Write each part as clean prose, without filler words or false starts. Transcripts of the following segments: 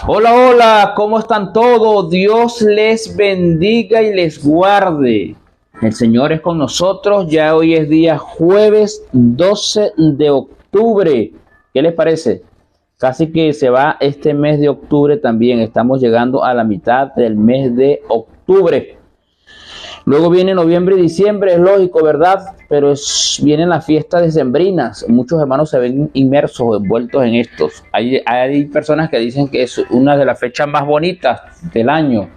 Hola, hola, ¿cómo están todos? Dios les bendiga y les guarde. El Señor es con nosotros. Ya hoy es día jueves 12 de octubre. ¿Qué les parece? Casi que se va este mes de octubre también. Estamos llegando a la mitad del mes de octubre. Luego viene noviembre y diciembre, es lógico, ¿verdad? Pero vienen las fiestas decembrinas. Muchos hermanos se ven inmersos, envueltos en estos. Hay personas que dicen que es una de las fechas más bonitas del año.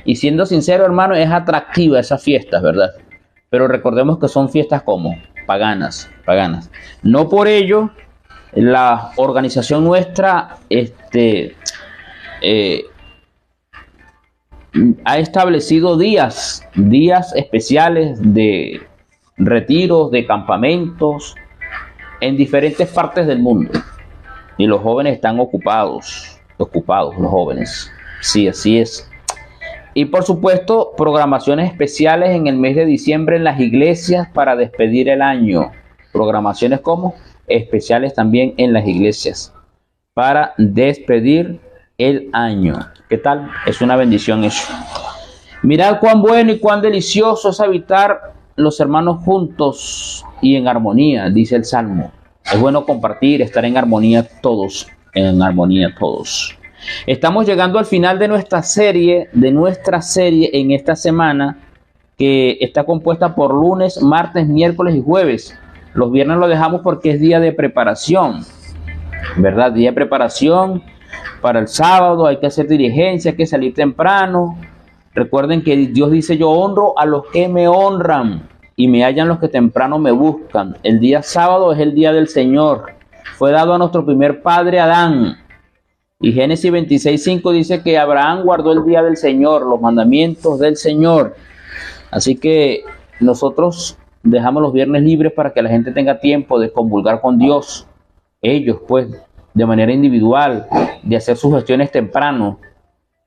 Y siendo sincero, hermano, es atractiva esas fiestas, ¿verdad? Pero recordemos que son fiestas como paganas. No por ello, la organización nuestra, ha establecido días especiales de retiros, de campamentos en diferentes partes del mundo. Y los jóvenes están ocupados los jóvenes. Sí, así es. Y por supuesto, programaciones especiales en el mes de diciembre en las iglesias para despedir el año. Programaciones como especiales también en las iglesias para despedir el año. ¿Qué tal? Es una bendición eso. Mirad cuán bueno y cuán delicioso es habitar los hermanos juntos y en armonía, dice el Salmo. Es bueno compartir, estar en armonía todos, Estamos llegando al final de nuestra serie en esta semana, que está compuesta por lunes, martes, miércoles y jueves. Los viernes lo dejamos porque es día de preparación, ¿verdad? Día de preparación para el sábado, hay que hacer diligencia, hay que salir temprano. Recuerden que Dios dice: yo honro a los que me honran y me hallan los que temprano me buscan. El día sábado es el día del Señor. Fue dado a nuestro primer padre Adán. Y Génesis 26:5 dice que Abraham guardó el día del Señor, los mandamientos del Señor. Así que nosotros dejamos los viernes libres para que la gente tenga tiempo de comulgar con Dios. Ellos, pues, de manera individual, de hacer sus gestiones temprano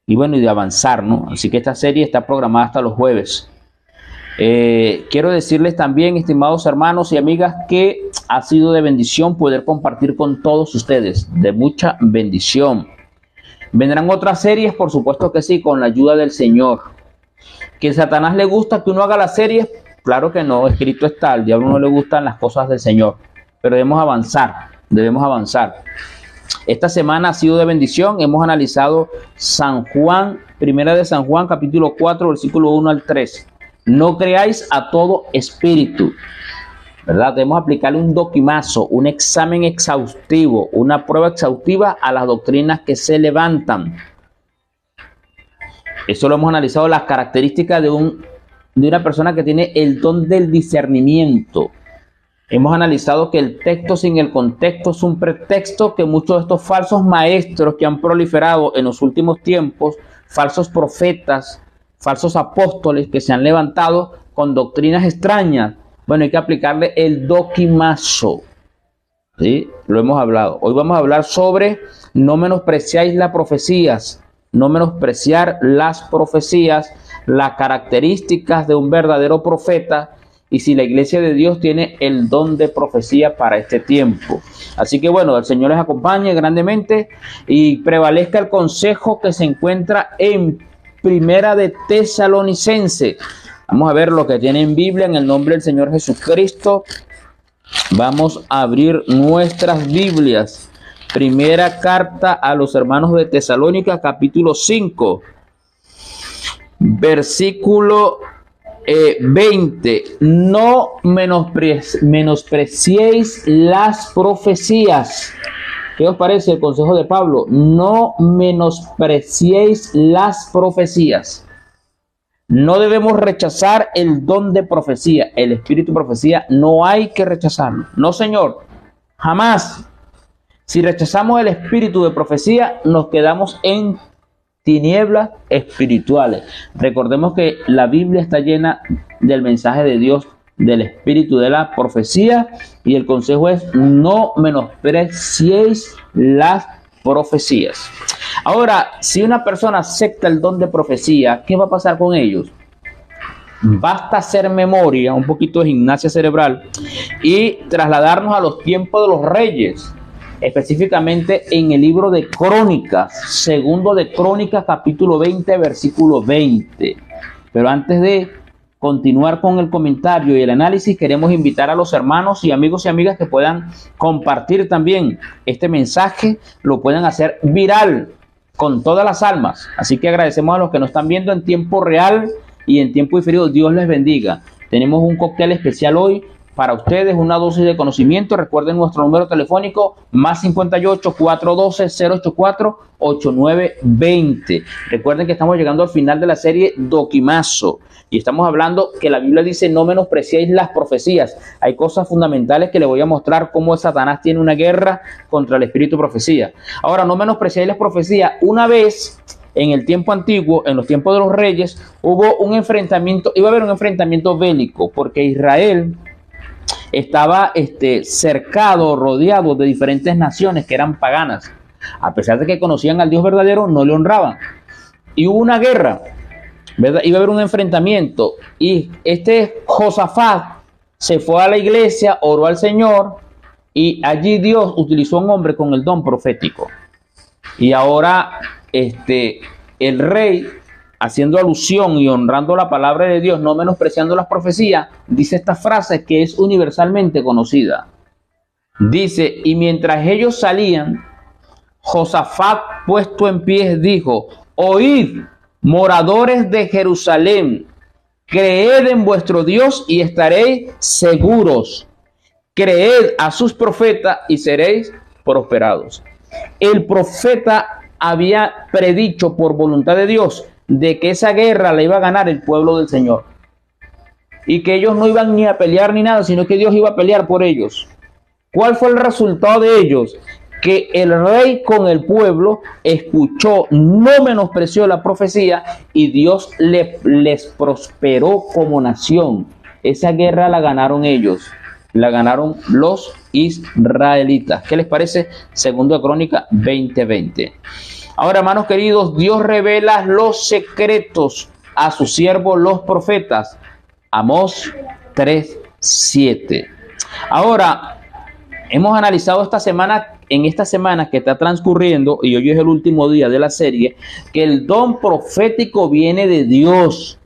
y bueno, y de avanzar, ¿no? Así que esta serie está programada hasta los jueves. Quiero decirles también, estimados hermanos y amigas, que ha sido de bendición poder compartir con todos ustedes, de mucha bendición. Vendrán otras series, por supuesto que sí, con la ayuda del Señor. ¿Que a Satanás le gusta que uno haga las series? Claro que no, escrito está, al diablo no le gustan las cosas del Señor, pero debemos avanzar. Esta semana ha sido de bendición. Hemos analizado San Juan, primera de San Juan, capítulo 4, versículo 1 al 3. No creáis a todo espíritu, ¿verdad? Debemos aplicarle un doquimazo, un examen exhaustivo, una prueba exhaustiva a las doctrinas que se levantan. Eso lo hemos analizado, las características de una persona que tiene el don del discernimiento. Hemos analizado que el texto sin el contexto es un pretexto, que muchos de estos falsos maestros que han proliferado en los últimos tiempos, falsos profetas, falsos apóstoles que se han levantado con doctrinas extrañas, bueno, hay que aplicarle el doquimazo. ¿Sí? Lo hemos hablado. Hoy vamos a hablar sobre no menospreciáis las profecías, no menospreciar las profecías, las características de un verdadero profeta, y si la iglesia de Dios tiene el don de profecía para este tiempo. Así que bueno, el Señor les acompañe grandemente y prevalezca el consejo que se encuentra en Primera de Tesalonicenses. Vamos a ver lo que tiene en Biblia en el nombre del Señor Jesucristo. Vamos a abrir nuestras Biblias. Primera carta a los hermanos de Tesalónica, capítulo 5, versículo 20. No menospreciéis las profecías. ¿Qué os parece el consejo de Pablo? No menospreciéis las profecías. No debemos rechazar el don de profecía, el espíritu de profecía. No hay que rechazarlo. No, señor, jamás. Si rechazamos el espíritu de profecía, nos quedamos en tinieblas espirituales. Recordemos que la Biblia está llena del mensaje de Dios, del espíritu de la profecía, y el consejo es: no menospreciéis las profecías. Ahora, si una persona acepta el don de profecía, ¿qué va a pasar con ellos? Basta hacer memoria, un poquito de gimnasia cerebral, y trasladarnos a los tiempos de los reyes. específicamente en el libro de Crónicas, segundo de Crónicas, capítulo 20, versículo 20. Pero antes de continuar con el comentario y el análisis, queremos invitar a los hermanos y amigos y amigas que puedan compartir también este mensaje, lo puedan hacer viral con todas las almas. Así que agradecemos a los que nos están viendo en tiempo real y en tiempo diferido. Dios les bendiga. Tenemos un cóctel especial hoy para ustedes, una dosis de conocimiento. Recuerden nuestro número telefónico, más 58 412 084 8920. Recuerden que estamos llegando al final de la serie Doquimazo y estamos hablando que la Biblia dice: no menospreciéis las profecías. Hay cosas fundamentales que les voy a mostrar cómo Satanás tiene una guerra contra el espíritu de profecía. Ahora, no menospreciéis las profecías. Una vez en el tiempo antiguo, en los tiempos de los reyes, hubo un enfrentamiento, iba a haber un enfrentamiento bélico, porque Israel estaba cercado, rodeado de diferentes naciones que eran paganas. A pesar de que conocían al Dios verdadero, no le honraban. Y hubo una guerra, ¿verdad? Iba a haber un enfrentamiento. Y Josafat se fue a la iglesia, oró al Señor, y allí Dios utilizó a un hombre con el don profético. Y ahora el rey, haciendo alusión y honrando la palabra de Dios, no menospreciando las profecías, dice esta frase que es universalmente conocida. Dice: y mientras ellos salían, Josafat, puesto en pie, dijo: oíd, moradores de Jerusalén, creed en vuestro Dios y estaréis seguros. Creed a sus profetas y seréis prosperados. El profeta había predicho por voluntad de Dios de que esa guerra la iba a ganar el pueblo del Señor, y que ellos no iban ni a pelear ni nada, sino que Dios iba a pelear por ellos. ¿Cuál fue el resultado de ellos? Que el rey con el pueblo escuchó, no menospreció la profecía, y Dios les prosperó como nación. Esa guerra la ganaron ellos, la ganaron los israelitas. ¿Qué les parece? Segundo de Crónicas 20:20. Ahora, hermanos queridos, Dios revela los secretos a sus siervos los profetas. Amós 3:7. Ahora, hemos analizado esta semana que está transcurriendo, y hoy es el último día de la serie, que el don profético viene de Dios.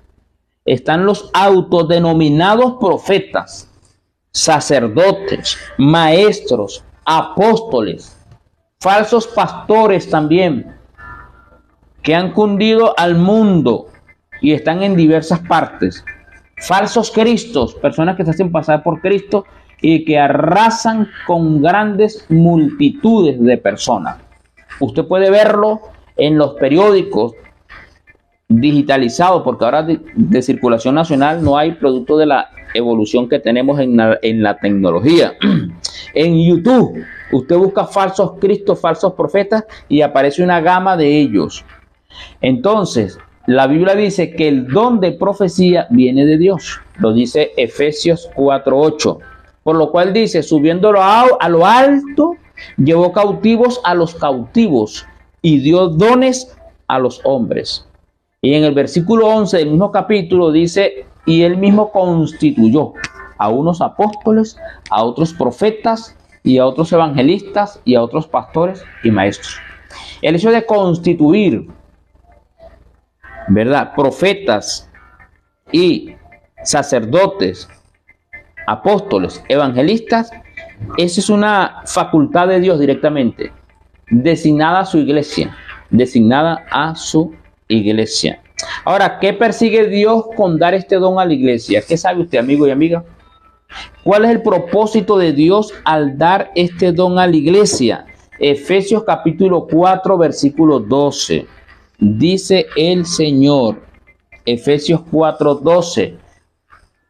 Están los autodenominados profetas, sacerdotes, maestros, apóstoles, falsos pastores también, que han cundido al mundo y están en diversas partes. Falsos cristos, personas que se hacen pasar por Cristo y que arrasan con grandes multitudes de personas. Usted puede verlo en los periódicos digitalizados, porque ahora de circulación nacional no hay, producto de la evolución que tenemos en la tecnología. En YouTube usted busca falsos cristos, falsos profetas, y aparece una gama de ellos. Entonces, la Biblia dice que el don de profecía viene de Dios. Lo dice Efesios 4:8. Por lo cual dice: subiéndolo a lo alto, llevó cautivos a los cautivos y dio dones a los hombres. Y en el versículo 11 del mismo capítulo dice: y él mismo constituyó a unos apóstoles, a otros profetas, y a otros evangelistas, y a otros pastores y maestros. El hecho de constituir, ¿verdad?, profetas y sacerdotes, apóstoles, evangelistas, esa es una facultad de Dios directamente, designada a su iglesia, Ahora, ¿qué persigue Dios con dar este don a la iglesia? ¿Qué sabe usted, amigo y amiga? ¿Cuál es el propósito de Dios al dar este don a la iglesia? Efesios capítulo 4, versículo 12. Dice el Señor, Efesios 4:12,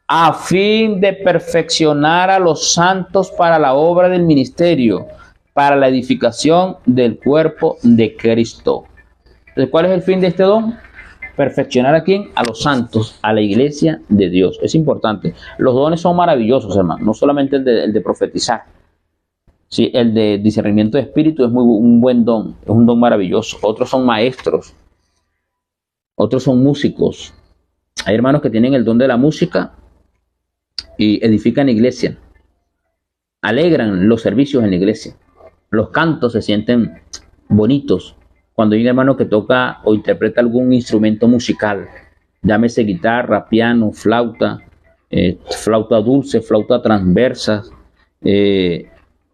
a fin de perfeccionar a los santos para la obra del ministerio, para la edificación del cuerpo de Cristo. Entonces, ¿cuál es el fin de este don? Perfeccionar a quién? A los santos, a la iglesia de Dios. Es importante. Los dones son maravillosos, hermano. No solamente el de profetizar. Sí, el de discernimiento de espíritu es un buen don. Es un don maravilloso. Otros son maestros. Otros son músicos. Hay hermanos que tienen el don de la música y edifican iglesia. Alegran los servicios en la iglesia. Los cantos se sienten bonitos cuando hay un hermano que toca o interpreta algún instrumento musical, llámese guitarra, piano, flauta, flauta dulce, flauta transversa,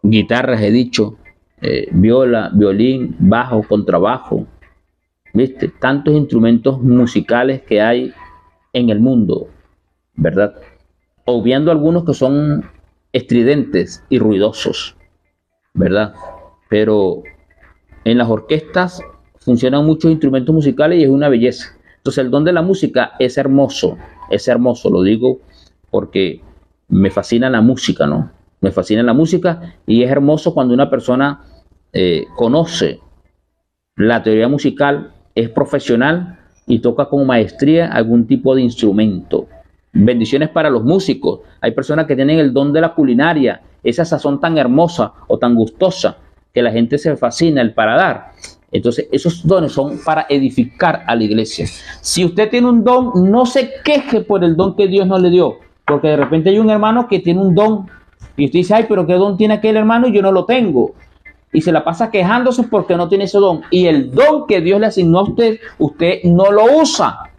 guitarras, he dicho, viola, violín, bajo, contrabajo, ¿viste? Tantos instrumentos musicales que hay en el mundo, ¿verdad? Obviando algunos que son estridentes y ruidosos, ¿verdad? Pero en las orquestas funcionan muchos instrumentos musicales y es una belleza. Entonces el don de la música es hermoso, lo digo porque me fascina la música, ¿no? Me fascina la música y es hermoso cuando una persona conoce la teoría musical, es profesional y toca con maestría algún tipo de instrumento. Bendiciones para los músicos. Hay personas que tienen el don de la culinaria, esa sazón tan hermosa o tan gustosa que la gente se fascina el paladar. Entonces esos dones son para edificar a la iglesia. Si usted tiene un don, no se queje por el don que Dios no le dio, porque de repente hay un hermano que tiene un don y usted dice, ay, pero qué don tiene aquel hermano y yo no lo tengo. Y se la pasa quejándose porque no tiene ese don. Y el don que Dios le asignó a usted, usted no lo usa.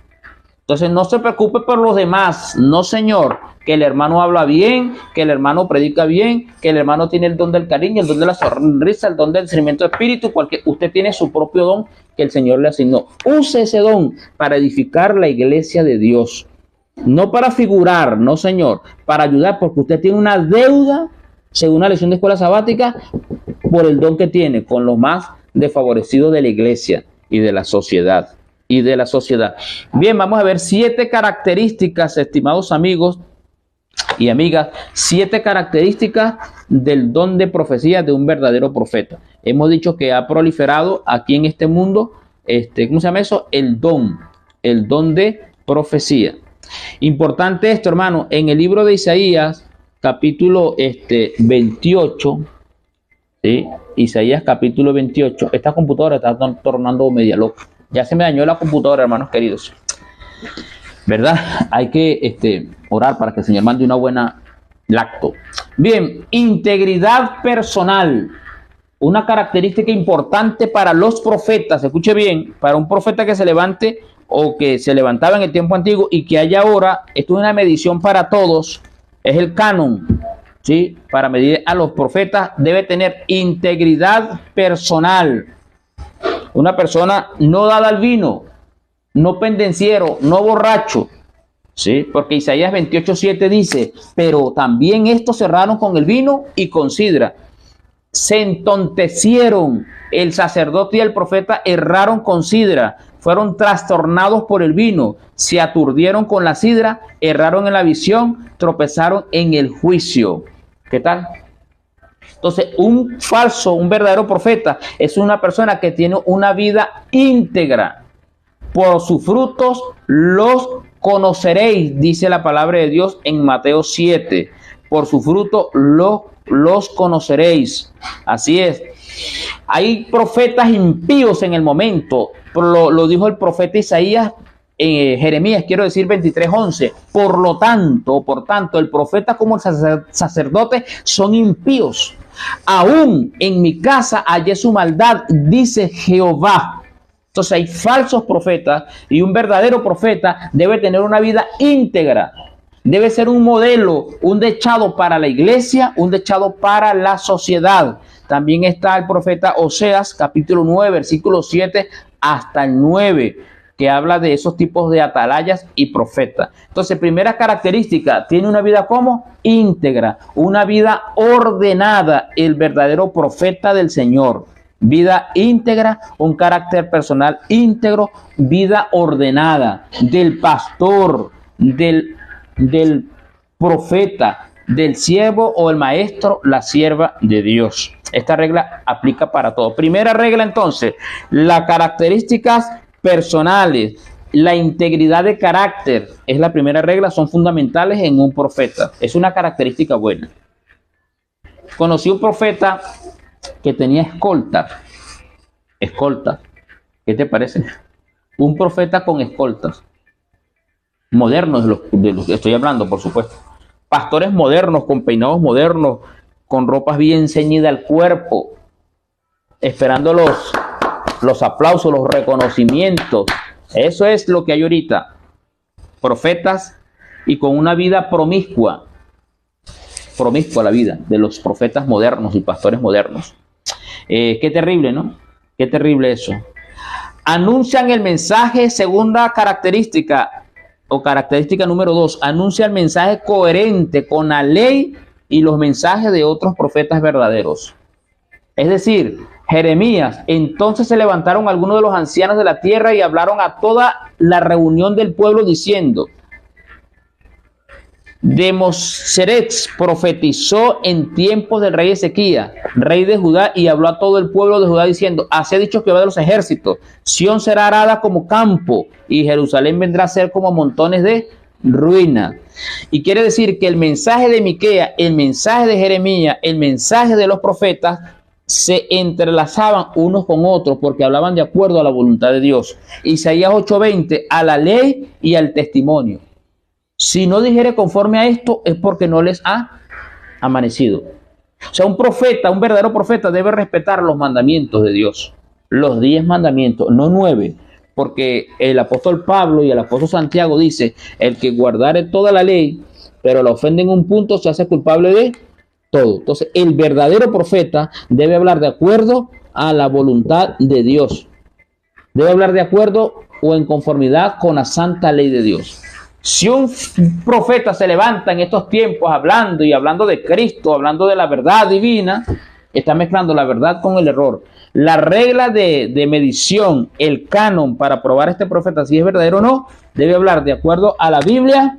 Entonces no se preocupe por los demás. No, señor. Que el hermano habla bien, que el hermano predica bien, que el hermano tiene el don del cariño, el don de la sonrisa, el don del discernimiento de espíritu. Usted tiene su propio don que el Señor le asignó. Use ese don para edificar la iglesia de Dios. No para figurar, no, señor. Para ayudar, porque usted tiene una deuda, según la lección de escuela sabática, por el don que tiene con los más desfavorecidos de la iglesia y de la sociedad. Bien, vamos a ver 7 características, estimados amigos y amigas, 7 características del don de profecía de un verdadero profeta. Hemos dicho que ha proliferado aquí en este mundo, ¿cómo se llama eso? El don de profecía. Importante esto, hermano, en el libro de Isaías, capítulo 28, ¿sí? Isaías capítulo 28. Esta computadora está tornando media loca. Ya se me dañó la computadora, hermanos queridos. ¿Verdad? Hay que orar para que el Señor mande una buena lacto. Bien, integridad personal. Una característica importante para los profetas. Escuche bien, para un profeta que se levante o que se levantaba en el tiempo antiguo y que haya ahora, esto es una medición para todos, es el canon. ¿Sí? Para medir a los profetas debe tener integridad personal. Una persona no dada al vino, no pendenciero, no borracho. ¿Sí? Porque Isaías 28:7 dice, pero también estos cerraron con el vino y con sidra. Se entontecieron, el sacerdote y el profeta erraron con sidra, fueron trastornados por el vino, se aturdieron con la sidra, erraron en la visión, tropezaron en el juicio. ¿Qué tal? Entonces, un verdadero profeta es una persona que tiene una vida íntegra. Por sus frutos los conoceréis, dice la palabra de Dios en Mateo 7. Por su fruto los conoceréis. Así es. Hay profetas impíos en el momento. Lo dijo el profeta Isaías, Jeremías, quiero decir 23:11. Por tanto, el profeta como el sacerdote son impíos. Aún en mi casa hallé su maldad, dice Jehová. Entonces hay falsos profetas y un verdadero profeta debe tener una vida íntegra. Debe ser un modelo, un dechado para la iglesia, un dechado para la sociedad. También está el profeta Oseas, capítulo 9, versículo 7 hasta el 9, que habla de esos tipos de atalayas y profetas. Entonces, primera característica, tiene una vida como íntegra, una vida ordenada, el verdadero profeta del Señor. Vida íntegra, un carácter personal íntegro, vida ordenada del pastor, del profeta, del siervo o el maestro, la sierva de Dios. Esta regla aplica para todo. Primera regla entonces, las características personales, la integridad de carácter es la primera regla, son fundamentales en un profeta. Es una característica buena. Conocí un profeta que tenía escoltas. Escoltas. ¿Qué te parece? Un profeta con escoltas. Modernos de los que estoy hablando, por supuesto. Pastores modernos, con peinados modernos, con ropas bien ceñidas al cuerpo, esperando los aplausos, los reconocimientos. Eso es lo que hay ahorita. Profetas y con una vida promiscua la vida de los profetas modernos y pastores modernos. Qué terrible, ¿no? Qué terrible eso. Anuncian el mensaje, segunda característica, o característica número 2, anuncia el mensaje coherente con la ley y los mensajes de otros profetas verdaderos. Es decir, Jeremías, entonces se levantaron algunos de los ancianos de la tierra y hablaron a toda la reunión del pueblo diciendo: Demoseretz profetizó en tiempos del rey Ezequías, rey de Judá, y habló a todo el pueblo de Judá diciendo: así ha dicho Jehová de los ejércitos, Sión será arada como campo y Jerusalén vendrá a ser como montones de ruina. Y quiere decir que el mensaje de Miquea, el mensaje de Jeremías, el mensaje de los profetas se entrelazaban unos con otros porque hablaban de acuerdo a la voluntad de Dios. Isaías 8:20, a la ley y al testimonio. Si no dijere conforme a esto, es porque no les ha amanecido. O sea, un profeta, un verdadero profeta debe respetar los mandamientos de Dios. Los 10 mandamientos, no 9. Porque el apóstol Pablo y el apóstol Santiago dice: el que guardare toda la ley, pero la ofende en un punto, se hace culpable de todo. Entonces, el verdadero profeta debe hablar de acuerdo a la voluntad de Dios. Debe hablar de acuerdo o en conformidad con la santa ley de Dios. Si un profeta se levanta en estos tiempos hablando de Cristo, hablando de la verdad divina, está mezclando la verdad con el error. La regla de medición, el canon para probar a este profeta si es verdadero o no, debe hablar de acuerdo a la Biblia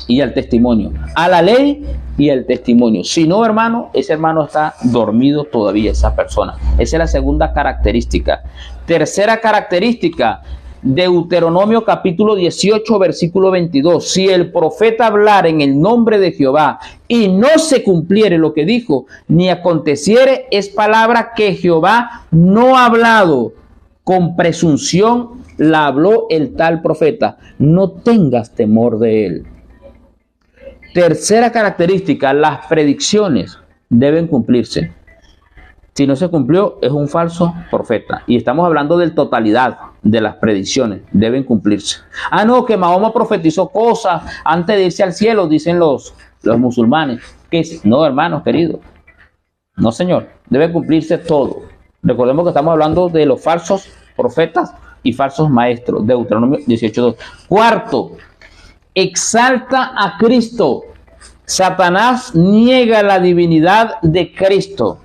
y al testimonio, a la ley y al testimonio. Si no, hermano, ese hermano está dormido todavía, esa persona. Esa es la segunda característica. Tercera característica, Deuteronomio capítulo 18, versículo 22. Si el profeta hablara en el nombre de Jehová y no se cumpliere lo que dijo, ni aconteciere, es palabra que Jehová no ha hablado. Con presunción la habló el tal profeta. No tengas temor de él. Tercera característica, las predicciones deben cumplirse. Si no se cumplió, es un falso profeta. Y estamos hablando de totalidad de las predicciones. Deben cumplirse. Ah, no, que Mahoma profetizó cosas antes de irse al cielo, dicen los musulmanes. No, hermanos queridos. No, señor. Debe cumplirse todo. Recordemos que estamos hablando de los falsos profetas y falsos maestros. Deuteronomio 18:2. Cuarto, exalta a Cristo. Satanás niega la divinidad de Cristo.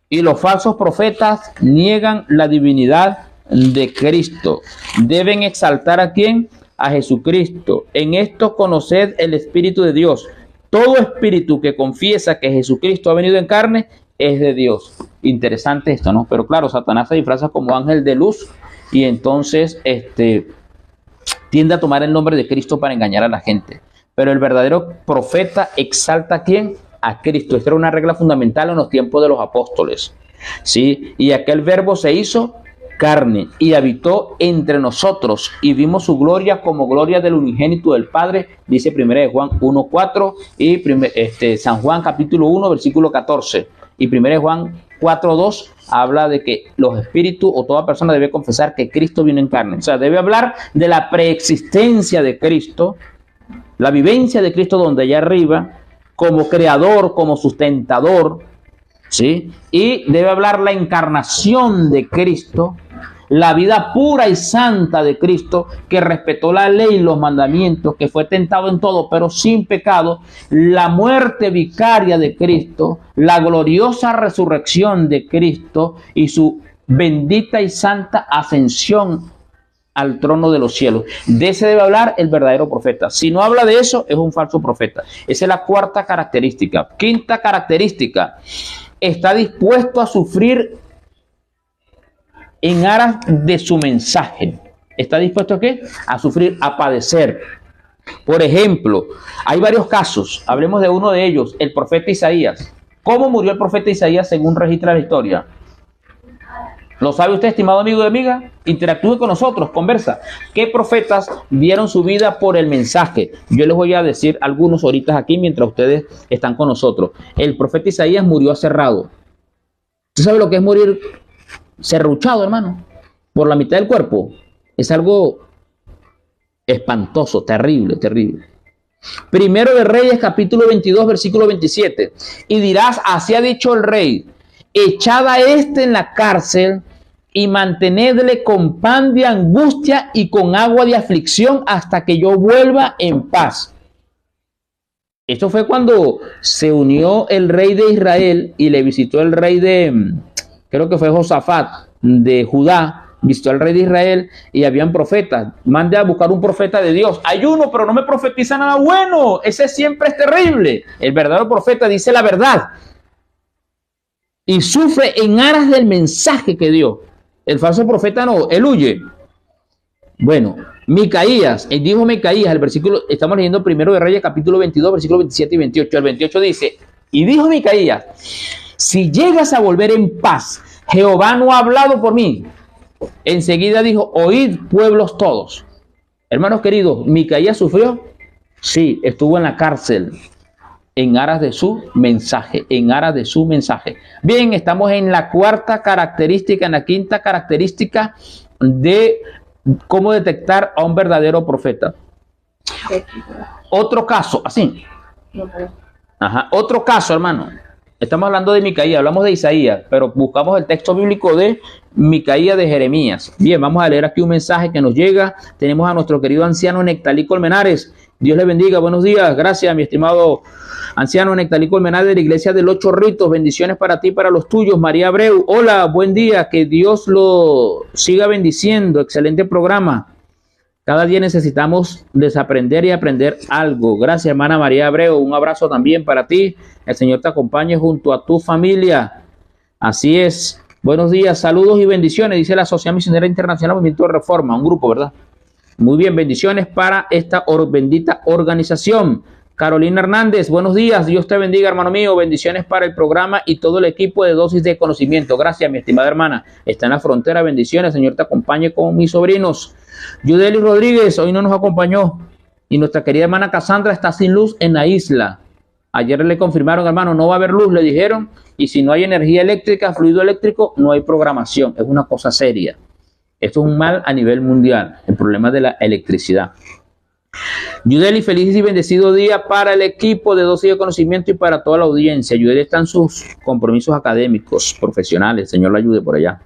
Y los falsos profetas niegan la divinidad de Cristo. Deben exaltar ¿a quién? A Jesucristo. En esto conoced el Espíritu de Dios. Todo espíritu que confiesa que Jesucristo ha venido en carne es de Dios. Interesante esto, ¿no? Pero claro, Satanás se disfraza como ángel de luz y entonces tiende a tomar el nombre de Cristo para engañar a la gente. Pero el verdadero profeta exalta ¿a quién? A Cristo. Esta era una regla fundamental en los tiempos de los apóstoles, ¿sí? Y aquel verbo se hizo carne y habitó entre nosotros y vimos su gloria como gloria del unigénito del Padre, dice 1 Juan 1:4 y San Juan capítulo 1 versículo 14 y 1 Juan 4:2 habla de que los espíritus o toda persona debe confesar que Cristo vino en carne. O sea, debe hablar de la preexistencia de Cristo, la vivencia de Cristo donde allá arriba, como creador, como sustentador, ¿sí? Y debe hablar la encarnación de Cristo, la vida pura y santa de Cristo, que respetó la ley y los mandamientos, que fue tentado en todo, pero sin pecado, la muerte vicaria de Cristo, la gloriosa resurrección de Cristo y su bendita y santa ascensión al trono de los cielos. De ese debe hablar el verdadero profeta. Si no habla de eso, es un falso profeta. Esa es la cuarta característica. Quinta característica, está dispuesto a sufrir en aras de su mensaje. ¿Está dispuesto a qué? A sufrir, a padecer. Por ejemplo, hay varios casos. Hablemos de uno de ellos, el profeta Isaías. ¿Cómo murió el profeta Isaías según registra la historia? ¿Lo sabe usted, estimado amigo y amiga? Interactúe con nosotros, conversa. ¿Qué profetas dieron su vida por el mensaje? Yo les voy a decir algunos ahorita aquí mientras ustedes están con nosotros. El profeta Isaías murió aserrado. ¿Usted sabe lo que es morir serruchado, hermano, por la mitad del cuerpo. Es algo espantoso, terrible, terrible. Primero de Reyes, capítulo 22, versículo 27. Y dirás, así ha dicho el rey, echad a este en la cárcel y mantenedle con pan de angustia y con agua de aflicción hasta que yo vuelva en paz. Esto fue cuando se unió el rey de Israel y le visitó el rey de, creo que fue Josafat, de Judá. Visitó al rey de Israel y habían profetas. Mande a buscar un profeta de Dios. Hay uno, pero no me profetiza nada bueno. Ese siempre es terrible. El verdadero profeta dice la verdad y sufre en aras del mensaje que dio. El falso profeta no, él huye. Bueno, Micaías, dijo Micaías, el versículo, estamos leyendo primero de Reyes, capítulo 22, versículos 27 y 28. El 28 dice, y dijo Micaías, si llegas a volver en paz, Jehová no ha hablado por mí. Enseguida dijo, oíd pueblos todos. Hermanos queridos, ¿Micaías sufrió? Sí, estuvo en la cárcel en aras de su mensaje, en aras de su mensaje. Bien, estamos en la cuarta característica, en la quinta característica de cómo detectar a un verdadero profeta. Otro caso, así. Ajá, otro caso, hermano. Estamos hablando de Micaías, hablamos de Isaías, pero buscamos el texto bíblico de Micaías de Jeremías. Bien, vamos a leer aquí un mensaje que nos llega. Tenemos a nuestro querido anciano Nectalí Colmenares. Dios le bendiga, buenos días. Gracias, mi estimado anciano Nectalí Colmenares de la Iglesia de los Chorritos. Bendiciones para ti y para los tuyos. María Abreu, hola, buen día. Que Dios lo siga bendiciendo. Excelente programa. Cada día necesitamos desaprender y aprender algo. Gracias, hermana María Abreu. Un abrazo también para ti. El Señor te acompañe junto a tu familia. Así es. Buenos días, saludos y bendiciones, dice la Sociedad Misionera Internacional Movimiento de Reforma, un grupo, ¿verdad? Muy bien, bendiciones para esta bendita organización. Carolina Hernández, buenos días, Dios te bendiga, hermano mío. Bendiciones para el programa y todo el equipo de Dosis de Conocimiento. Gracias, mi estimada hermana. Está en la frontera, bendiciones. Señor, te acompañe con mis sobrinos. Yudeli Rodríguez, hoy no nos acompañó. Y nuestra querida hermana Cassandra está sin luz en la isla. Ayer le confirmaron, hermano, no va a haber luz, le dijeron. Y si no hay energía eléctrica, fluido eléctrico, no hay programación. Es una cosa seria. Esto es un mal a nivel mundial, el problema de la electricidad. Yudeli, feliz y bendecido día para el equipo de Dosis de Conocimiento y para toda la audiencia. Yudeli está en sus compromisos académicos, profesionales. El Señor la ayude por allá.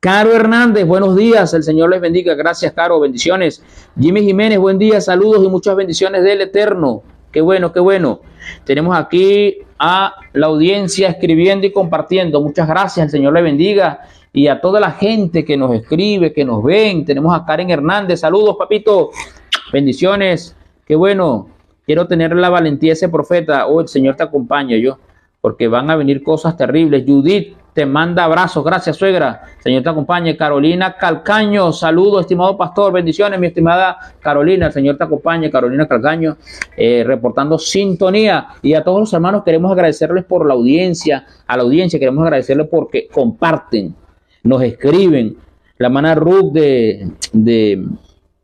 Caro Hernández, buenos días. El Señor les bendiga. Gracias, Caro. Bendiciones. Jimmy Jiménez, buen día. Saludos y muchas bendiciones del Eterno. Qué bueno, qué bueno. Tenemos aquí a la audiencia escribiendo y compartiendo. Muchas gracias. El Señor le bendiga. Y a toda la gente que nos escribe, que nos ven. Tenemos a Karen Hernández. Saludos, papito. Bendiciones. Qué bueno. Quiero tener la valentía de ese profeta. Oh, el Señor te acompaña yo. Porque van a venir cosas terribles. Judith te manda abrazos. Gracias, suegra. Señor te acompañe. Carolina Calcaño. Saludos, estimado pastor. Bendiciones, mi estimada Carolina. El Señor te acompañe. Carolina Calcaño, reportando sintonía. Y a todos los hermanos queremos agradecerles por la audiencia. A la audiencia queremos agradecerles porque comparten, nos escriben. La hermana Ruth de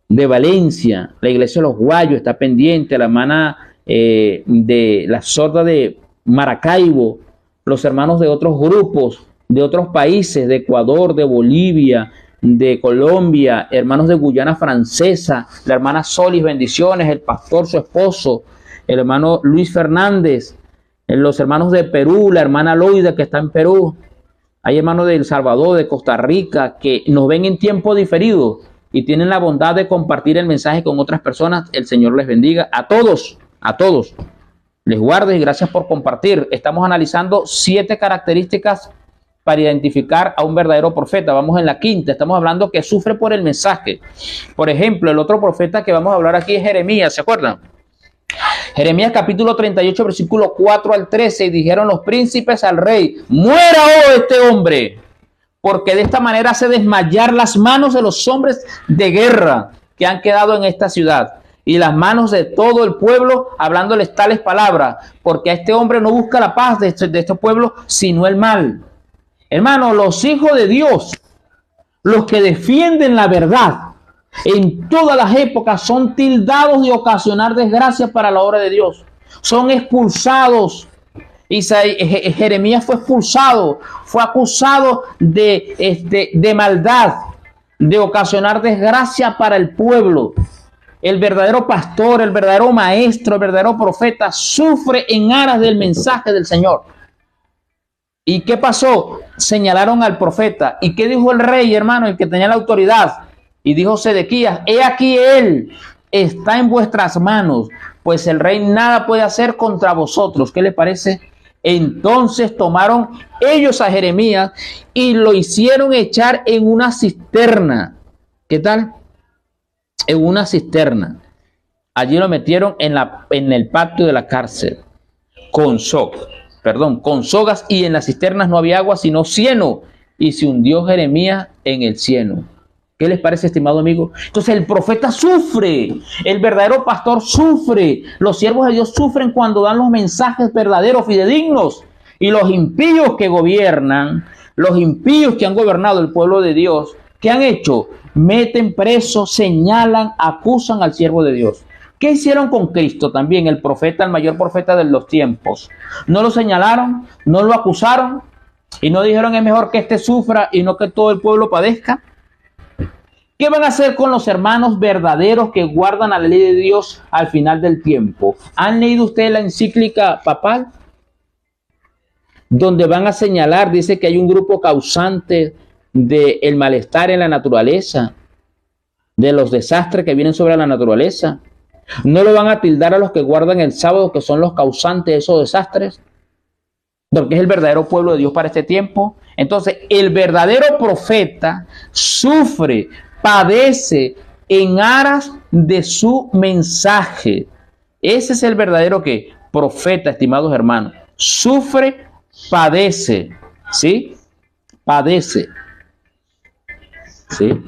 Valencia, la iglesia de los Guayos está pendiente. La hermana de la sorda de Maracaibo, los hermanos de otros grupos, de otros países, de Ecuador, de Bolivia, de Colombia, hermanos de Guyana Francesa, la hermana Solis, bendiciones, el pastor, su esposo, el hermano Luis Fernández, los hermanos de Perú, la hermana Loida que está en Perú, hay hermanos de El Salvador, de Costa Rica, que nos ven en tiempo diferido y tienen la bondad de compartir el mensaje con otras personas. El Señor les bendiga a todos, les guarde y gracias por compartir. Estamos analizando 7 características para identificar a un verdadero profeta. Vamos en la quinta, estamos hablando que sufre por el mensaje. Por ejemplo, el otro profeta que vamos a hablar aquí es Jeremías, ¿se acuerdan? Jeremías capítulo 38, versículo 4 al 13, y dijeron los príncipes al rey, muera este hombre, porque de esta manera hace desmayar las manos de los hombres de guerra que han quedado en esta ciudad, y las manos de todo el pueblo, hablándoles tales palabras, porque a este hombre no busca la paz de este pueblo, sino el mal. Hermano, los hijos de Dios, los que defienden la verdad, en todas las épocas son tildados de ocasionar desgracia para la obra de Dios. Son expulsados, Jeremías fue expulsado, fue acusado de maldad, de ocasionar desgracia para el pueblo. El verdadero pastor, el verdadero maestro, el verdadero profeta sufre en aras del mensaje del Señor. ¿Y qué pasó? Señalaron al profeta. ¿Y qué dijo el rey, hermano, el que tenía la autoridad? Y dijo Sedequías: he aquí él está en vuestras manos, pues el rey nada puede hacer contra vosotros. ¿Qué le parece? Entonces tomaron ellos a Jeremías y lo hicieron echar en una cisterna. ¿Qué tal? En una cisterna. Allí lo metieron en el patio de la cárcel con sogas, y en las cisternas no había agua sino cieno, y se hundió Jeremías en el cieno. ¿Qué les parece, estimado amigo? Entonces el profeta sufre, el verdadero pastor sufre, los siervos de Dios sufren cuando dan los mensajes verdaderos, fidedignos, y los impíos que gobiernan, los impíos que han gobernado el pueblo de Dios, ¿qué han hecho? Meten preso, señalan, acusan al siervo de Dios. ¿Qué hicieron con Cristo también, el profeta, el mayor profeta de los tiempos? No lo señalaron, no lo acusaron y no dijeron: es mejor que este sufra y no que todo el pueblo padezca. ¿Qué van a hacer con los hermanos verdaderos que guardan la ley de Dios al final del tiempo? ¿Han leído ustedes la encíclica papal? Donde van a señalar, dice que hay un grupo causante del malestar en la naturaleza, de los desastres que vienen sobre la naturaleza. ¿No lo van a tildar a los que guardan el sábado, que son los causantes de esos desastres? Porque es el verdadero pueblo de Dios para este tiempo. Entonces, el verdadero profeta sufre, padece en aras de su mensaje. Ese es el verdadero profeta, estimados hermanos. Sufre, padece, ¿sí? Padece, ¿sí?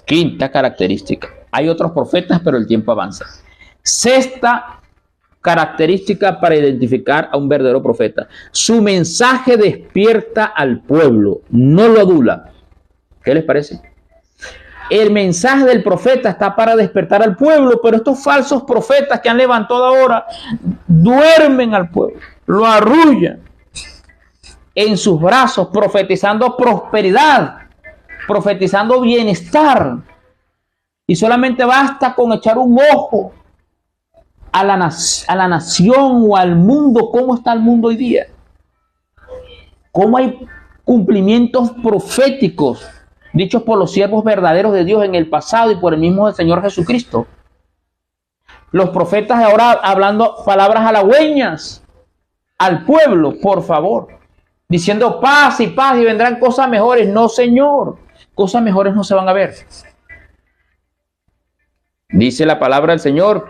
Quinta característica. Hay otros profetas, pero el tiempo avanza. Sexta característica para identificar a un verdadero profeta: su mensaje despierta al pueblo, no lo adula. ¿Qué les parece? El mensaje del profeta está para despertar al pueblo, pero estos falsos profetas que han levantado ahora duermen al pueblo, lo arrullan en sus brazos, profetizando prosperidad, profetizando bienestar, y solamente basta con echar un ojo a la nación o al mundo. ¿Cómo está el mundo hoy día? ¿Cómo hay cumplimientos proféticos dichos por los siervos verdaderos de Dios en el pasado y por el mismo Señor Jesucristo? Los profetas ahora hablando palabras halagüeñas al pueblo, por favor, diciendo paz y paz y vendrán cosas mejores. No, Señor, cosas mejores no se van a ver. Dice la palabra del Señor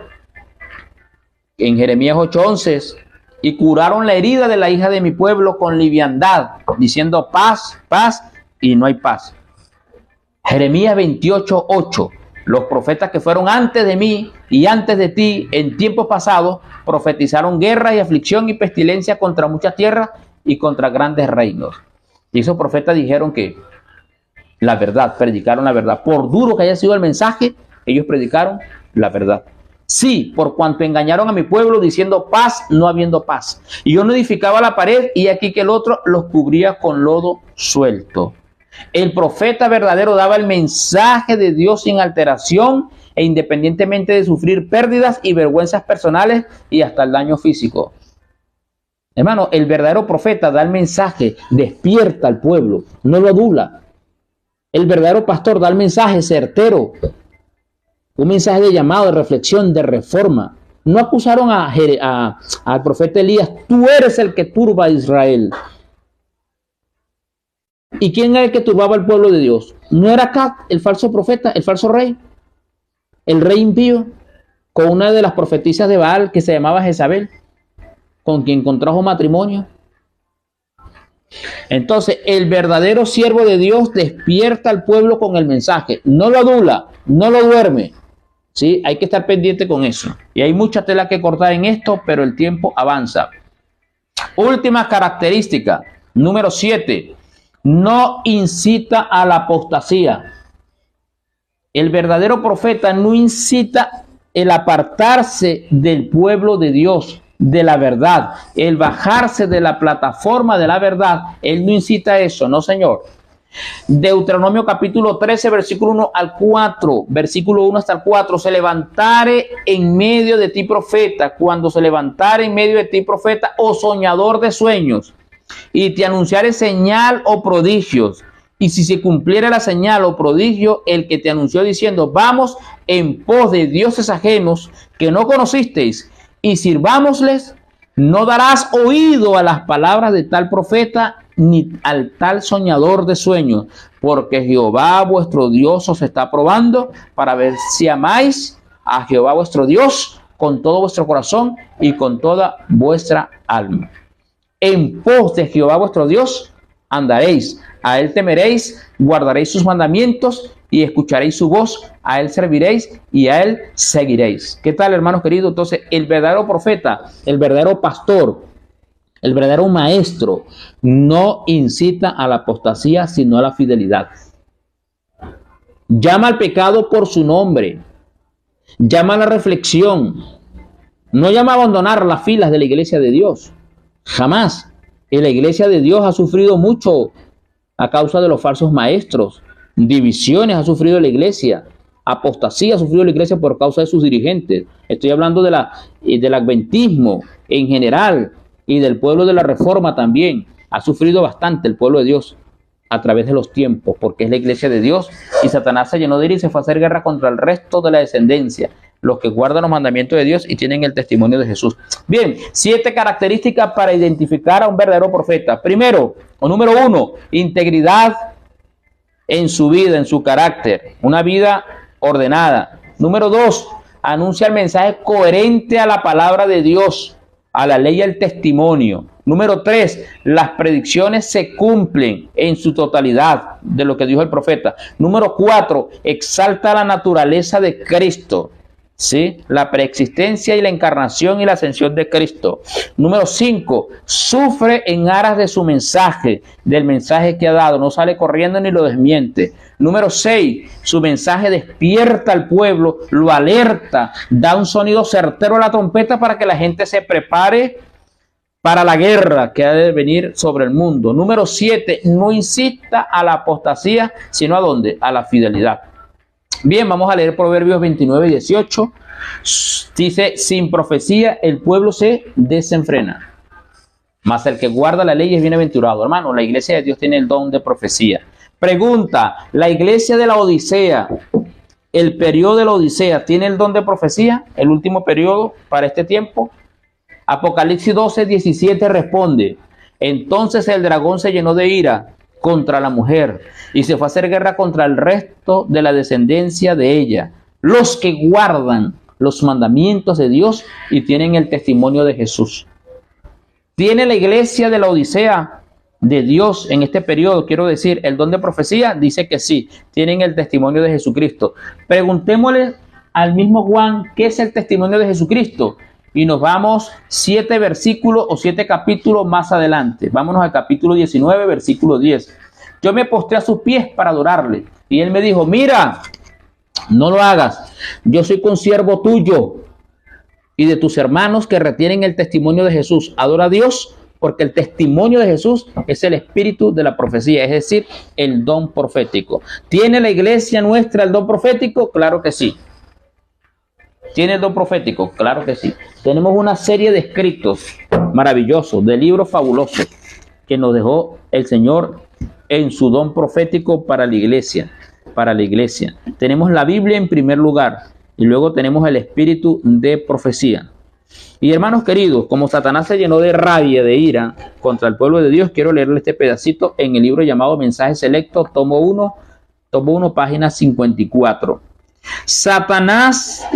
en Jeremías 8:11: y curaron la herida de la hija de mi pueblo con liviandad, diciendo paz, paz, y no hay paz. Jeremías 28:8: los profetas que fueron antes de mí y antes de ti en tiempos pasados profetizaron guerra y aflicción y pestilencia contra muchas tierras y contra grandes reinos. Y esos profetas dijeron que la verdad, predicaron la verdad. Por duro que haya sido el mensaje, ellos predicaron la verdad. Sí, por cuanto engañaron a mi pueblo diciendo paz, no habiendo paz. Y yo no edificaba la pared, y aquí que el otro los cubría con lodo suelto. El profeta verdadero daba el mensaje de Dios sin alteración e independientemente de sufrir pérdidas y vergüenzas personales y hasta el daño físico. Hermano, el verdadero profeta da el mensaje, despierta al pueblo, no lo adula. El verdadero pastor da el mensaje certero, un mensaje de llamado, de reflexión, de reforma. No acusaron al profeta Elías: tú eres el que turba a Israel. ¿Y quién era el que turbaba al pueblo de Dios? ¿No era Acab, el falso profeta, el falso rey? El rey impío, con una de las profetisas de Baal que se llamaba Jezabel, con quien contrajo matrimonio. Entonces, el verdadero siervo de Dios despierta al pueblo con el mensaje, no lo adula, no lo duerme. ¿Sí? Hay que estar pendiente con eso. Y hay mucha tela que cortar en esto, pero el tiempo avanza. Última característica, número 7. No incita a la apostasía. El verdadero profeta no incita el apartarse del pueblo de Dios, de la verdad, el bajarse de la plataforma de la verdad, él no incita a eso, no señor. Deuteronomio capítulo 13, versículo 1 al 4, versículo 1 hasta el 4, se levantare en medio de ti profeta, cuando se levantare en medio de ti profeta o soñador de sueños, y te anunciare señal o prodigios, y si se cumpliera la señal o prodigio, el que te anunció diciendo, vamos en pos de dioses ajenos que no conocisteis, y sirvámosles, no darás oído a las palabras de tal profeta, ni al tal soñador de sueños, porque Jehová vuestro Dios os está probando para ver si amáis a Jehová vuestro Dios con todo vuestro corazón y con toda vuestra alma. En pos de Jehová vuestro Dios andaréis, a él temeréis, guardaréis sus mandamientos y escucharéis su voz, a él serviréis y a él seguiréis. ¿Qué tal, hermanos queridos? Entonces, el verdadero profeta, el verdadero pastor, el verdadero maestro no incita a la apostasía, sino a la fidelidad. Llama al pecado por su nombre, llama a la reflexión, no llama a abandonar las filas de la iglesia de Dios. Jamás. Y la iglesia de Dios ha sufrido mucho a causa de los falsos maestros. Divisiones ha sufrido la iglesia. Apostasía ha sufrido la iglesia por causa de sus dirigentes. Estoy hablando del adventismo en general y del pueblo de la Reforma también. Ha sufrido bastante el pueblo de Dios a través de los tiempos, porque es la iglesia de Dios y Satanás se llenó de ira y se fue a hacer guerra contra el resto de la descendencia, los que guardan los mandamientos de Dios y tienen el testimonio de Jesús. Bien, 7 características para identificar a un verdadero profeta. Primero, o número 1, integridad en su vida, en su carácter, una vida ordenada. Número 2, anuncia el mensaje coherente a la palabra de Dios, a la ley y al testimonio. Número 3, las predicciones se cumplen en su totalidad de lo que dijo el profeta. Número 4, exalta la naturaleza de Cristo, ¿sí? La preexistencia y la encarnación y la ascensión de Cristo. Número 5, sufre en aras de su mensaje, del mensaje que ha dado, no sale corriendo ni lo desmiente. Número 6, su mensaje despierta al pueblo, lo alerta, da un sonido certero a la trompeta para que la gente se prepare para la guerra que ha de venir sobre el mundo. Número 7, no incita a la apostasía, sino ¿a dónde? A la fidelidad. Bien, vamos a leer Proverbios 29 y 18. Dice, sin profecía el pueblo se desenfrena, mas el que guarda la ley es bienaventurado. Hermano, la iglesia de Dios tiene el don de profecía. Pregunta, ¿la iglesia de la Odisea, el periodo de la Odisea, tiene el don de profecía? El último periodo para este tiempo. Apocalipsis 12, 17 responde, entonces el dragón se llenó de ira contra la mujer y se fue a hacer guerra contra el resto de la descendencia de ella, los que guardan los mandamientos de Dios y tienen el testimonio de Jesús. ¿Tiene la iglesia de la Odisea de Dios en este periodo, quiero decir, el don de profecía? Dice que sí, tienen el testimonio de Jesucristo. Preguntémosle al mismo Juan, ¿qué es el testimonio de Jesucristo? Y nos vamos 7 versículos o 7 capítulos más adelante. Vámonos al capítulo 19, versículo 10. Yo me postré a sus pies para adorarle. Y él me dijo, mira, no lo hagas. Yo soy consiervo tuyo y de tus hermanos que retienen el testimonio de Jesús. Adora a Dios porque el testimonio de Jesús es el espíritu de la profecía, es decir, el don profético. ¿Tiene la iglesia nuestra el don profético? Claro que sí. ¿Tiene el don profético? Claro que sí. Tenemos una serie de escritos maravillosos, de libros fabulosos que nos dejó el Señor en su don profético para la iglesia. Tenemos la Biblia en primer lugar y luego tenemos el espíritu de profecía. Y hermanos queridos, como Satanás se llenó de rabia, de ira contra el pueblo de Dios, quiero leerle este pedacito en el libro llamado Mensajes Selectos, tomo 1, página 54. Satanás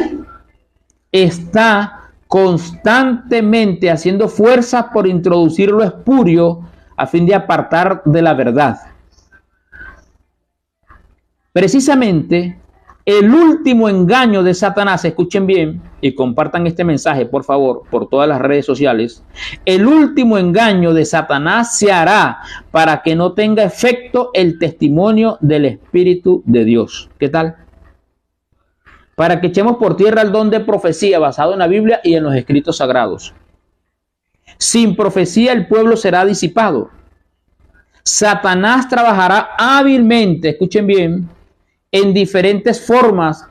está constantemente haciendo fuerzas por introducir lo espurio a fin de apartar de la verdad. Precisamente el último engaño de Satanás, escuchen bien y compartan este mensaje por favor por todas las redes sociales. El último engaño de Satanás se hará para que no tenga efecto el testimonio del Espíritu de Dios. ¿Qué tal? para que echemos por tierra el don de profecía basado en la Biblia y en los escritos sagrados. Sin profecía el pueblo será disipado. Satanás trabajará hábilmente, escuchen bien, en diferentes formas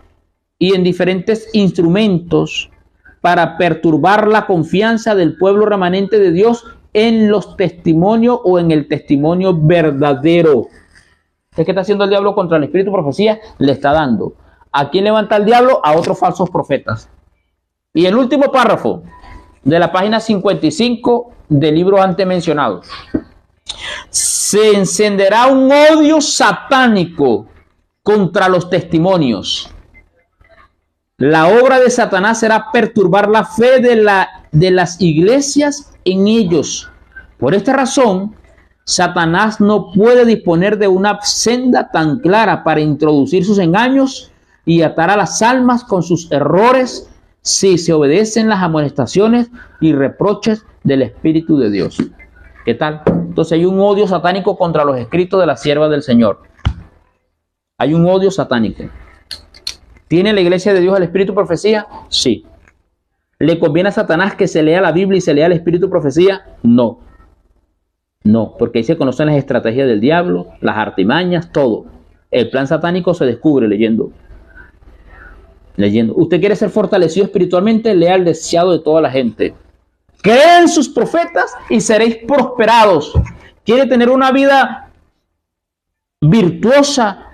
y en diferentes instrumentos para perturbar la confianza del pueblo remanente de Dios en los testimonios o en el testimonio verdadero. ¿Qué está haciendo el diablo contra el espíritu de profecía? Le está dando. ¿A quién levanta el diablo? A otros falsos profetas. Y el último párrafo de la página 55 del libro antes mencionado. Se encenderá un odio satánico contra los testimonios. La obra de Satanás será perturbar la fe de las iglesias en ellos. Por esta razón, Satanás no puede disponer de una senda tan clara para introducir sus engaños y atar a las almas con sus errores si se obedecen las amonestaciones y reproches del Espíritu de Dios. ¿Qué tal? Entonces hay un odio satánico contra los escritos de la sierva del Señor. Hay un odio satánico. ¿Tiene la iglesia de Dios el espíritu de profecía? Sí. ¿Le conviene a Satanás que se lea la Biblia y se lea el espíritu de profecía? No. No, porque ahí se conocen las estrategias del diablo, las artimañas, todo. El plan satánico se descubre leyendo. ¿Usted quiere ser fortalecido espiritualmente? Lea el deseado de toda la gente. Creen sus profetas y seréis prosperados. ¿Quiere tener una vida virtuosa,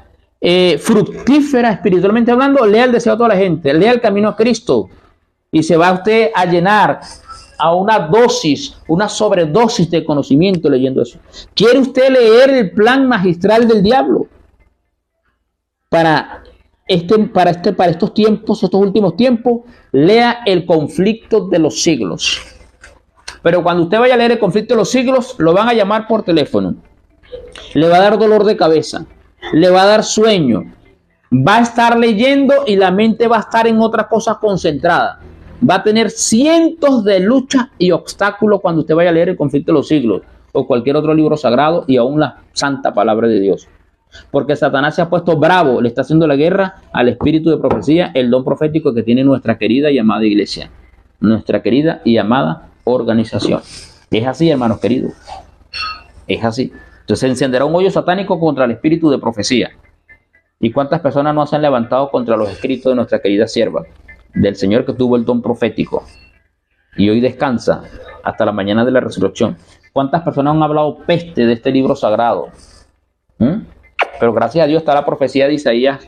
fructífera espiritualmente hablando? Lea el deseo de toda la gente. Lea el camino a Cristo. Y se va usted a llenar a una dosis, una sobredosis de conocimiento leyendo eso. ¿Quiere usted leer el plan magistral del diablo? Para estos tiempos, estos últimos tiempos, lea el conflicto de los siglos. Pero cuando usted vaya a leer el conflicto de los siglos, lo van a llamar por teléfono. Le va a dar dolor de cabeza, le va a dar sueño, va a estar leyendo y la mente va a estar en otras cosas concentrada. Va a tener cientos de luchas y obstáculos cuando usted vaya a leer el conflicto de los siglos o cualquier otro libro sagrado y aún la santa palabra de Dios. Porque Satanás se ha puesto bravo, le está haciendo la guerra al espíritu de profecía, el don profético que tiene nuestra querida y amada iglesia, nuestra querida y amada organización. Es así, hermanos queridos. Es así. Entonces se encenderá un hoyo satánico contra el espíritu de profecía. ¿Y cuántas personas no se han levantado contra los escritos de nuestra querida sierva, del Señor que tuvo el don profético y hoy descansa hasta la mañana de la resurrección? ¿Cuántas personas han hablado peste de este libro sagrado? Pero gracias a Dios está la profecía de Isaías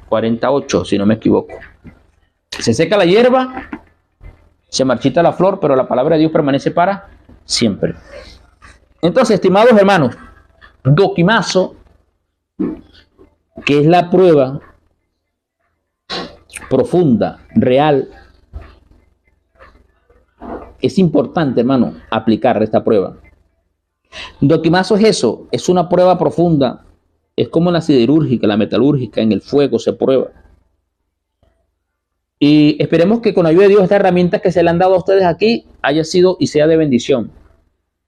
48, si no me equivoco. Se seca la hierba, se marchita la flor, pero la palabra de Dios permanece para siempre. Entonces, estimados hermanos, doquimazo, que es la prueba profunda, real, es importante, hermano, aplicar esta prueba. Doquimazo es eso, es una prueba profunda. Es como la siderúrgica, la metalúrgica, en el fuego se prueba. Y esperemos que con ayuda de Dios esta herramienta que se le han dado a ustedes aquí haya sido y sea de bendición.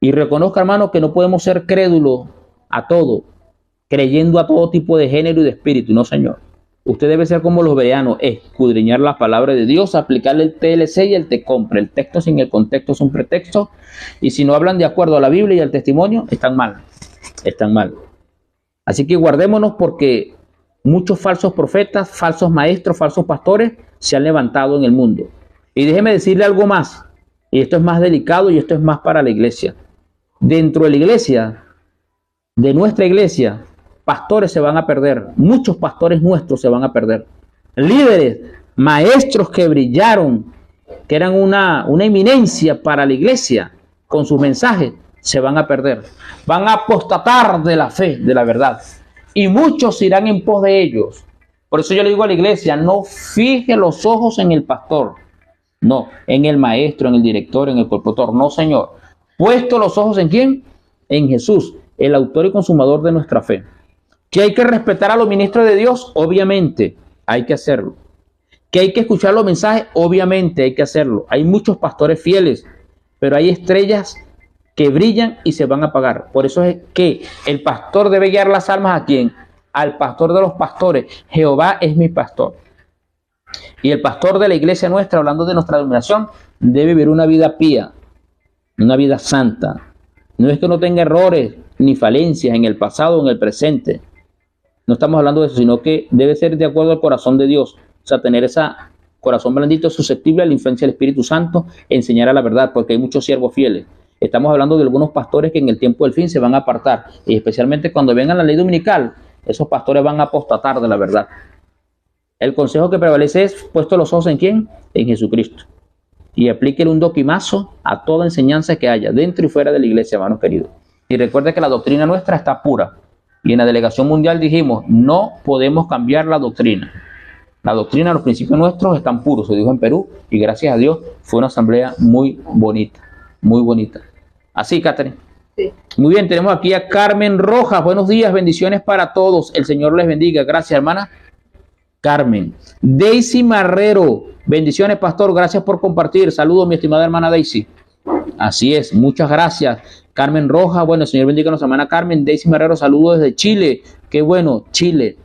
Y reconozca, hermano, que no podemos ser crédulos a todo, creyendo a todo tipo de género y de espíritu. No, señor. Usted debe ser como los bereanos, escudriñar la palabra de Dios, aplicarle el TLC y el te compre. El texto sin el contexto es un pretexto. Y si no hablan de acuerdo a la Biblia y al testimonio, están mal. Están mal. Así que guardémonos porque muchos falsos profetas, falsos maestros, falsos pastores se han levantado en el mundo. Y déjeme decirle algo más, y esto es más delicado y esto es más para la iglesia. Dentro de la iglesia, de nuestra iglesia, pastores se van a perder. Muchos pastores nuestros se van a perder. Líderes, maestros que brillaron, que eran una eminencia para la iglesia con sus mensajes, se van a perder. Van a apostatar de la fe, de la verdad. Y muchos irán en pos de ellos. Por eso yo le digo a la iglesia, no fije los ojos en el pastor. No, en el maestro, en el director, en el corporator. No, señor. Puesto los ojos ¿en quién? En Jesús, el autor y consumador de nuestra fe. ¿Que hay que respetar a los ministros de Dios? Obviamente, hay que hacerlo. ¿Que hay que escuchar los mensajes? Obviamente, hay que hacerlo. Hay muchos pastores fieles, pero hay estrellas que brillan y se van a apagar. Por eso es que el pastor debe guiar las almas ¿a quién? Al pastor de los pastores. Jehová es mi pastor. Y el pastor de la iglesia nuestra, hablando de nuestra denominación, debe vivir una vida pía, una vida santa. No es que no tenga errores ni falencias en el pasado o en el presente. No estamos hablando de eso, sino que debe ser de acuerdo al corazón de Dios. O sea, tener ese corazón blandito, susceptible a la influencia del Espíritu Santo, enseñar a la verdad, porque hay muchos siervos fieles. Estamos hablando de algunos pastores que en el tiempo del fin se van a apartar. Y especialmente cuando venga la ley dominical, esos pastores van a apostatar de la verdad. El consejo que prevalece es puesto los ojos en ¿quién? En Jesucristo. Y aplíquele un doquimazo a toda enseñanza que haya dentro y fuera de la iglesia, hermanos queridos. Y recuerde que la doctrina nuestra está pura. Y en la delegación mundial dijimos, no podemos cambiar la doctrina. La doctrina, los principios nuestros están puros, se dijo en Perú. Y gracias a Dios fue una asamblea muy bonita, muy bonita. Así, Catherine. Sí. Muy bien, tenemos aquí a Carmen Rojas. Buenos días, bendiciones para todos. El Señor les bendiga. Gracias, hermana Carmen. Daisy Marrero. Bendiciones, pastor. Gracias por compartir. Saludos, mi estimada hermana Daisy. Así es, muchas gracias. Carmen Rojas. Bueno, el Señor bendiga a nuestra hermana Carmen. Daisy Marrero, saludos desde Chile. Qué bueno, Chile.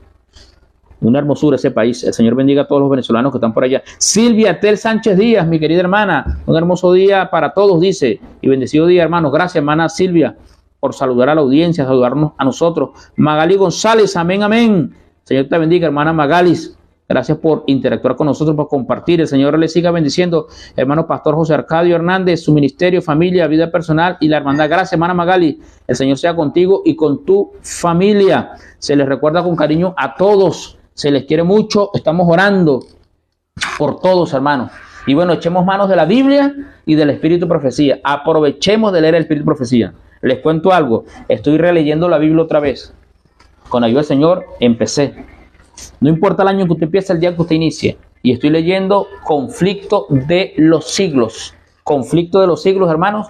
Una hermosura ese país. El Señor bendiga a todos los venezolanos que están por allá. Silvia Tel Sánchez Díaz, mi querida hermana. Un hermoso día para todos, dice. Y bendecido día, hermanos. Gracias, hermana Silvia, por saludar a la audiencia, saludarnos a nosotros. Magali González, amén, amén. Señor te bendiga, hermana Magalis. Gracias por interactuar con nosotros, por compartir. El Señor le siga bendiciendo. Hermano Pastor José Arcadio Hernández, su ministerio, familia, vida personal y la hermandad. Gracias, hermana Magali. El Señor sea contigo y con tu familia. Se les recuerda con cariño a todos. Se les quiere mucho. Estamos orando por todos, hermanos. Y bueno, echemos manos de la Biblia y del Espíritu de Profecía. Aprovechemos de leer el Espíritu de Profecía. Les cuento algo. Estoy releyendo la Biblia otra vez. Con ayuda del Señor, empecé. No importa el año que usted empiece, el día que usted inicie. Y estoy leyendo Conflicto de los Siglos. Conflicto de los Siglos, hermanos.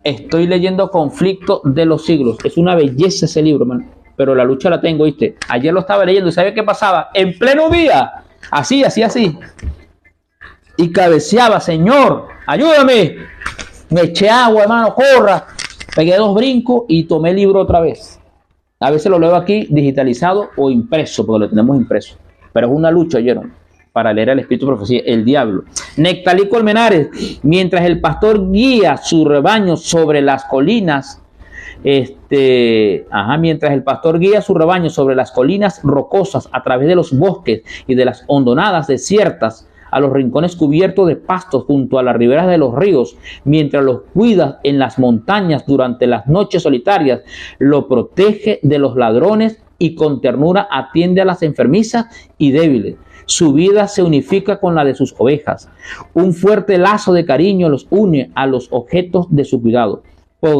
Estoy leyendo Conflicto de los Siglos. Es una belleza ese libro, hermano. Pero la lucha la tengo, ¿viste? Ayer lo estaba leyendo y ¿sabe qué pasaba? En pleno día. Así. Y cabeceaba, Señor, ayúdame. Me eché agua, hermano, corra. Pegué 2 brincos y tomé el libro otra vez. A veces lo leo aquí digitalizado o impreso, porque lo tenemos impreso. Pero es una lucha, ¿oyeron? Para leer el Espíritu de Profecía, el diablo. Nectalí Colmenares, mientras el pastor guía su rebaño sobre las colinas, mientras el pastor guía su rebaño sobre las colinas rocosas, a través de los bosques y de las hondonadas desiertas, a los rincones cubiertos de pastos junto a las riberas de los ríos, mientras los cuida en las montañas durante las noches solitarias, lo protege de los ladrones y con ternura atiende a las enfermizas y débiles. Su vida se unifica con la de sus ovejas. Un fuerte lazo de cariño los une a los objetos de su cuidado. Por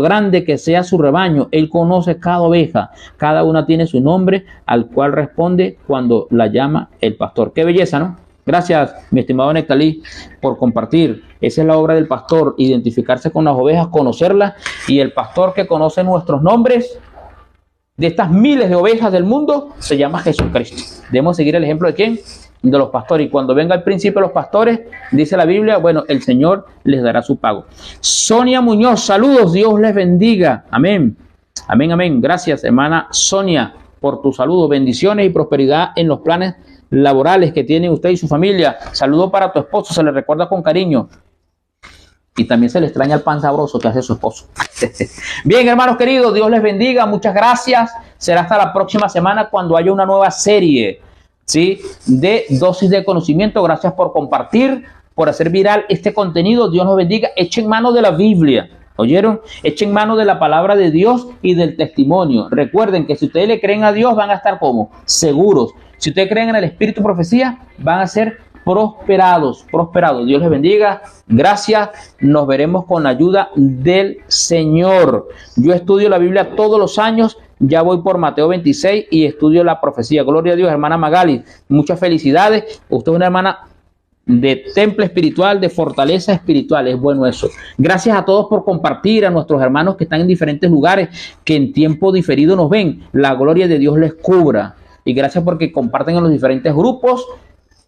grande que sea su rebaño, él conoce cada oveja. Cada una tiene su nombre al cual responde cuando la llama el pastor. Qué belleza, ¿no? Gracias, mi estimado Nectalí, por compartir. Esa es la obra del pastor, identificarse con las ovejas, conocerlas, y el pastor que conoce nuestros nombres de estas miles de ovejas del mundo se llama Jesucristo. Debemos seguir el ejemplo de ¿quién? De los pastores. Y cuando venga el príncipe de los pastores, dice la Biblia, bueno, el Señor les dará su pago. Sonia Muñoz, saludos, Dios les bendiga. Amén. Amén, amén. Gracias, hermana Sonia, por tu saludo. Bendiciones y prosperidad en los planes laborales que tiene usted y su familia. Saludo para tu esposo, se le recuerda con cariño. Y también se le extraña el pan sabroso que hace su esposo. Bien, hermanos queridos, Dios les bendiga. Muchas gracias. Será hasta la próxima semana cuando haya una nueva serie, ¿sí?, de dosis de conocimiento. Gracias por compartir, por hacer viral este contenido. Dios nos bendiga. Echen mano de la Biblia. ¿Oyeron? Echen mano de la palabra de Dios y del testimonio. Recuerden que si ustedes le creen a Dios, van a estar como seguros. Si ustedes creen en el Espíritu de Profecía, van a ser prosperados. Dios les bendiga. Gracias. Nos veremos con la ayuda del Señor. Yo estudio la Biblia todos los años. Ya voy por Mateo 26 y estudio la profecía. Gloria a Dios, hermana Magali. Muchas felicidades. Usted es una hermana de temple espiritual, de fortaleza espiritual. Es bueno eso. Gracias a todos por compartir, a nuestros hermanos que están en diferentes lugares, que en tiempo diferido nos ven. La gloria de Dios les cubra. Y gracias porque comparten en los diferentes grupos,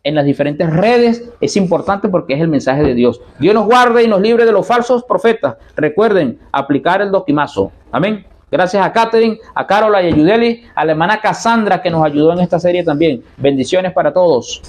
en las diferentes redes. Es importante porque es el mensaje de Dios. Dios nos guarde y nos libre de los falsos profetas. Recuerden aplicar el doquimazo. Amén. Gracias a Catherine, a Carola y a Yudeli, a la hermana Cassandra que nos ayudó en esta serie también. Bendiciones para todos.